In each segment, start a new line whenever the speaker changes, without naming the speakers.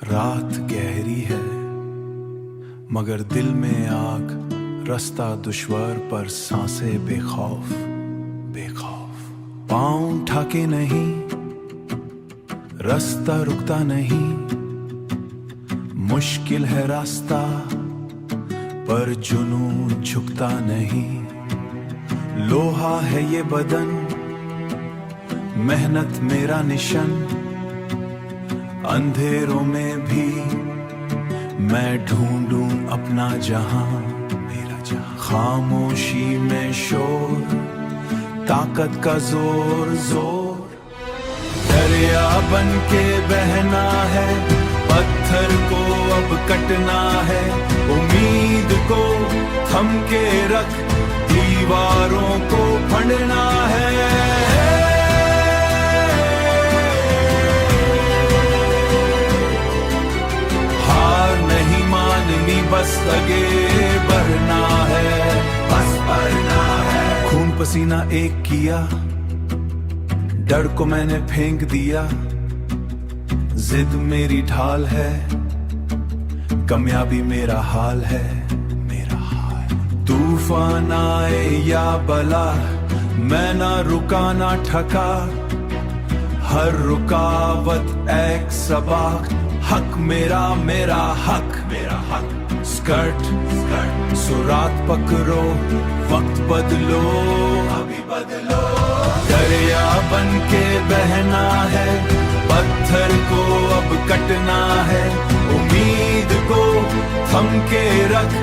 रात गहरी है मगर दिल में आग, रास्ता दुश्वार पर सांसें बेखौफ बेखौफ। पाँव उठा के नहीं, रास्ता रुकता नहीं, मुश्किल है रास्ता पर जुनून झुकता नहीं। लोहा है ये बदन, मेहनत मेरा निशन, अंधेरों में भी मैं ढूंढूं अपना जहां, मेरा जहां। खामोशी में शोर, ताकत का जोर जोर, दरिया बन के बहना है, पत्थर को अब कटना है। उम्मीद को थम के रख, दीवारों को फंडना है। बस आगे बढ़ना है, बस बढ़ना है। खून पसीना एक किया, डर को मैंने फेंक दिया। जिद मेरी ढाल है, कामयाबी मेरा हाल है, मेरा हाल। तूफान आए या बला, मैं ना रुका ना ठका। हर रुकावट एक सबक, हक मेरा मेरा हक, मेरा हक। स्कर्ट स्कर्ट सुरात पकड़ो, वक्त बदलो अभी बदलो। दरिया बन के बहना है, पत्थर को अब कटना है। उम्मीद को थम के रख,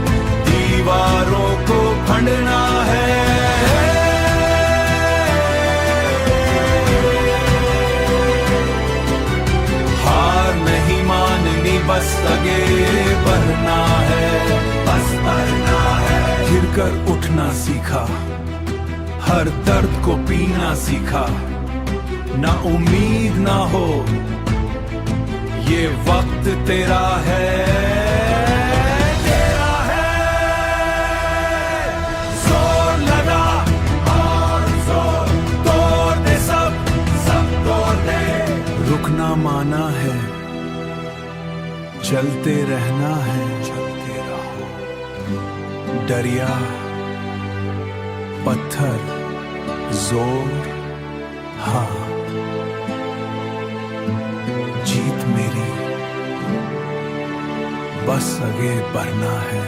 दीवारों को फंडना है। बस आगे बढ़ना है, बस बढ़ना है। गिर कर उठना सीखा, हर दर्द को पीना सीखा। ना उम्मीद ना हो, ये वक्त तेरा है, तेरा है। जोर लगा और जोर तोड़ दे, सब सब तोड़ दे। रुकना माना है, चलते रहना है, चलते रहो। दरिया, पत्थर, जोर, हाँ, जीत मेरी, बस आगे बढ़ना है।